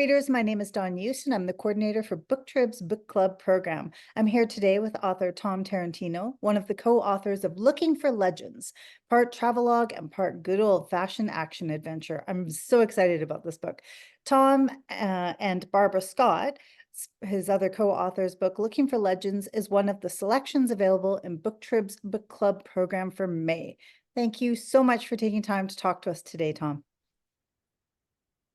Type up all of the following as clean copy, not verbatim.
readers, my name is Dawn Hughes, and I'm the coordinator for Booktrib's book club program. I'm here today with author Tom Tarantino, one of the co-authors of Looking for Legends, part travelogue and part good old-fashioned action adventure. I'm so excited about this book. Tom and Barbara Scott, his other co-author's book, Looking for Legends, is one of the selections available in Booktrib's book club program for May. Thank you so much for taking time to talk to us today, Tom.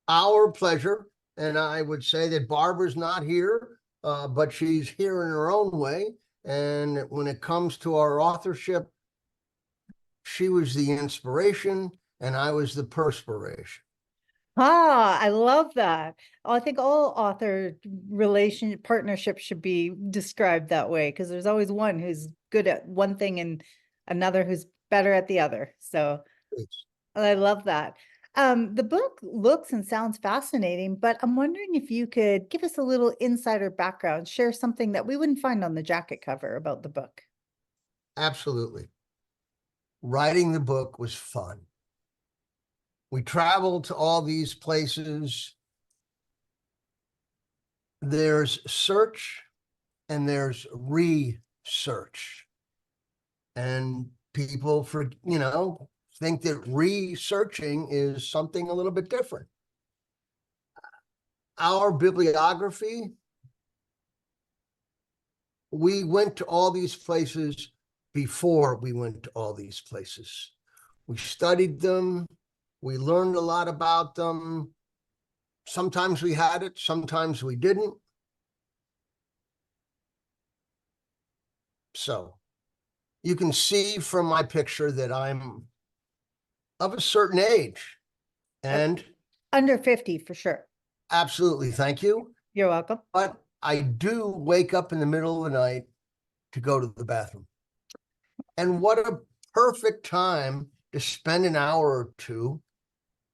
Our pleasure. And I would say that Barbara's not here, but she's here in her own way. And when it comes to our authorship, she was the inspiration and I was the perspiration. Ah, I love that. I think all author partnerships should be described that way, because there's always one who's good at one thing and another who's better at the other. So I love that. The book looks and sounds fascinating, but I'm wondering if you could give us a little insider background, share something that we wouldn't find on the jacket cover about the book. Absolutely. Writing the book was fun. We traveled to all these places. There's search and there's research. And people think that researching is something a little bit different. Our bibliography, we went to all these places before we went to all these places. We studied them. We learned a lot about them. Sometimes we had it, sometimes we didn't. So you can see from my picture that I'm of a certain age. And under 50 for sure. Absolutely. Thank you. You're welcome. But I do wake up in the middle of the night to go to the bathroom. And what a perfect time to spend an hour or two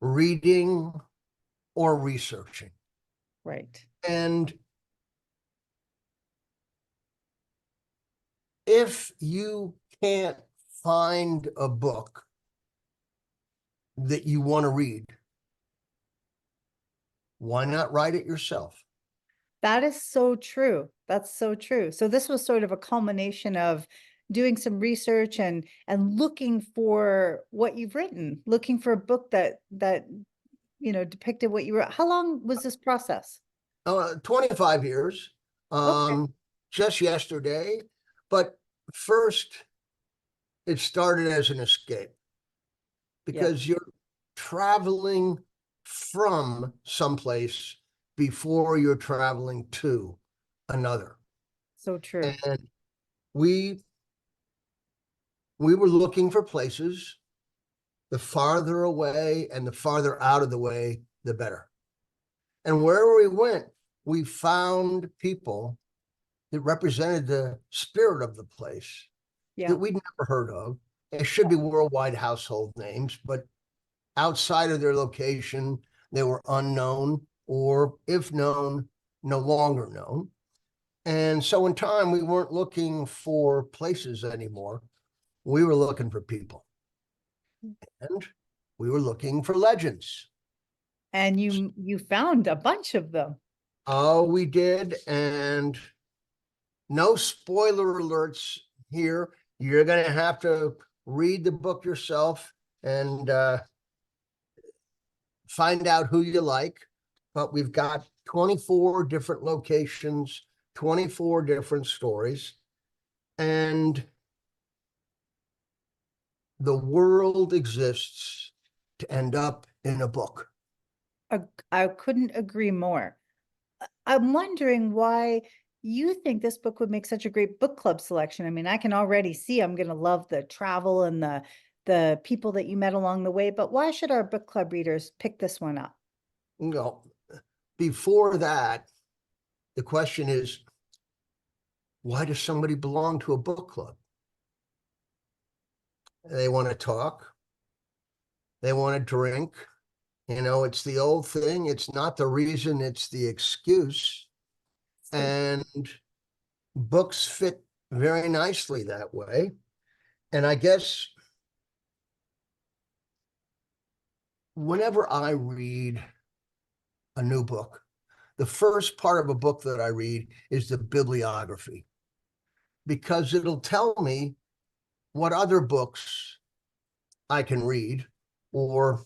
reading or researching. Right. And if you can't find a book that you want to read, why not write it yourself? That is so true. That's so true. So this was sort of a culmination of doing some research and looking for what you've written, looking for a book that depicted what you wrote. How long was this process? 25 years. Okay. Just yesterday. But first, it started as an escape because you're traveling from someplace before you're traveling to another. So true. And we were looking for places. The farther away and the farther out of the way, the better. And wherever we went, we found people that represented the spirit of the place that we'd never heard of. It should be worldwide household names, but outside of their location, they were unknown, or if known, no longer known. And so in time, we weren't looking for places anymore. We were looking for people. And we were looking for legends. And you found a bunch of them. Oh, we did. And no spoiler alerts here. You're going to have to read the book yourself and find out who you like. But we've got 24 different locations, 24 different stories. And the world exists to end up in a book. I couldn't agree more. I'm wondering why you think this book would make such a great book club selection. I mean, I can already see I'm going to love the travel and the people that you met along the way, but why should our book club readers pick this one up? No, before that, the question is, why does somebody belong to a book club? They want to talk. They want to drink. It's the old thing. It's not the reason, it's the excuse. And books fit very nicely that way. And I guess whenever I read a new book, the first part of a book that I read is the bibliography, because it'll tell me what other books I can read, or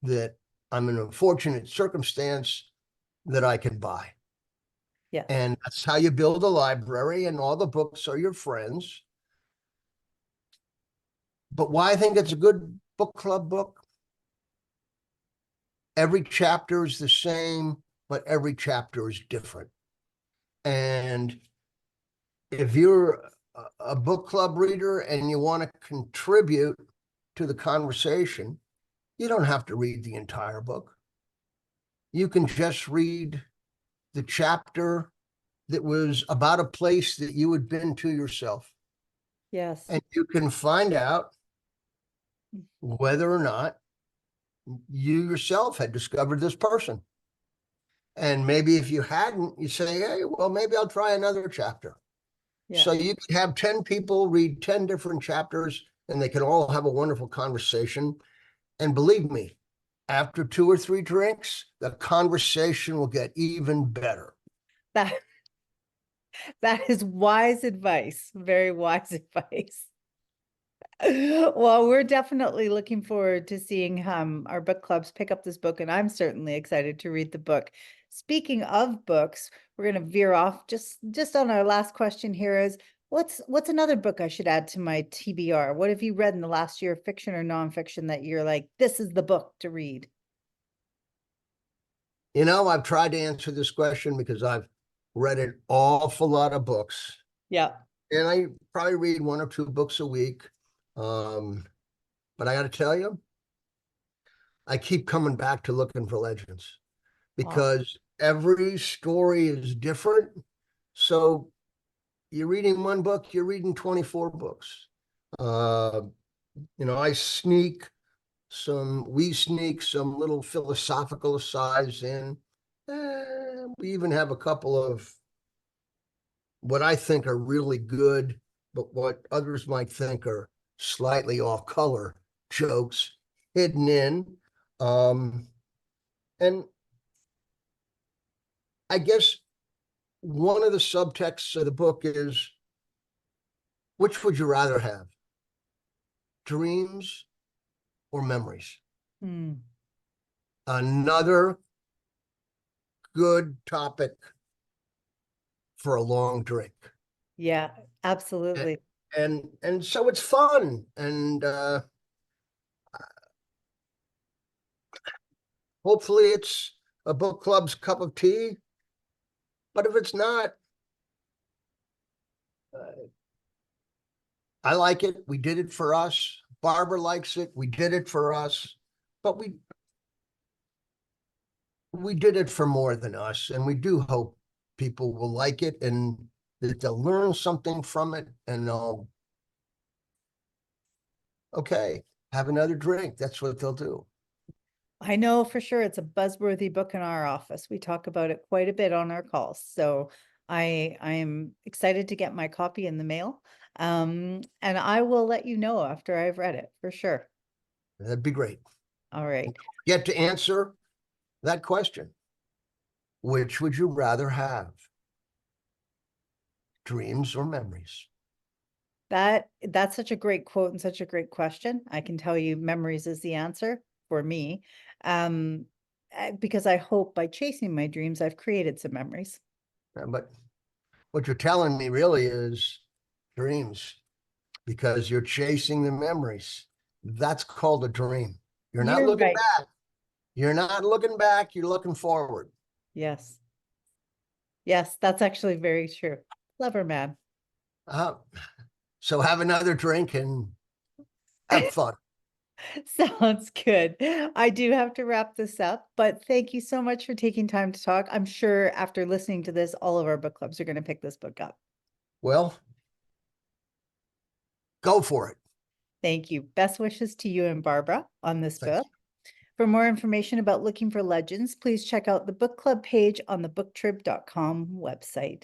that I'm in a fortunate circumstance that I can buy. Yeah. And that's how you build a library, and all the books are your friends. But why I think it's a good book club book? Every chapter is the same, but every chapter is different. And if you're a book club reader and you want to contribute to the conversation, you don't have to read the entire book. You can just read the chapter that was about a place that you had been to yourself. Yes. And you can find out whether or not you yourself had discovered this person. And maybe if you hadn't, you say, hey, well, maybe I'll try another chapter. Yeah. So you could have 10 people read 10 different chapters, and they can all have a wonderful conversation. And believe me, after 2 or 3 drinks, the conversation will get even better. That that is wise advice. Very wise advice. Well, we're definitely looking forward to seeing our book clubs pick up this book, and I'm certainly excited to read the book. Speaking of books, we're going to veer off just on our last question here is what's another book I should add to my TBR? What have you read in the last year, fiction or nonfiction, that you're like, this is the book to read? You know, I've tried to answer this question because I've read an awful lot of books, Yeah. and I probably read 1 or 2 books a week. But I got to tell you, I keep coming back to Looking for Legends, because every story is different. So you're reading 1 book, you're reading 24 books. You know, we sneak some little philosophical asides in. We even have a couple of what I think are really good, but what others might think are slightly off color jokes hidden in. And I guess one of the subtexts of the book is, which would you rather have? Dreams or memories? Hmm. Another good topic for a long drink. Yeah, absolutely. And so it's fun, and hopefully it's a book club's cup of tea. But if it's not, I like it. We did it for us. Barbara likes it. We did it for us. But we did it for more than us, and we do hope people will like it, and that they'll learn something from it, and they'll, okay, have another drink. That's what they'll do. I know for sure it's a buzzworthy book in our office. We talk about it quite a bit on our calls. So I am excited to get my copy in the mail. And I will let you know after I've read it for sure. That'd be great. All right. Get to answer that question. Which would you rather have? Dreams or memories? That's such a great quote and such a great question. I can tell you memories is the answer for me. Because I hope by chasing my dreams, I've created some memories. But what you're telling me really is dreams, because you're chasing the memories. That's called a dream. You're not You're looking right. back. You're not looking back. You're looking forward. Yes. Yes, that's actually very true. Clever man. Uh, so have another drink and have fun. Sounds good. I do have to wrap this up, but thank you so much for taking time to talk. I'm sure after listening to this, all of our book clubs are going to pick this book up. Well, go for it. Thank you. Best wishes to you and Barbara on this Thanks. book. For more information about Looking for Legends, please check out the book club page on the booktrib.com website.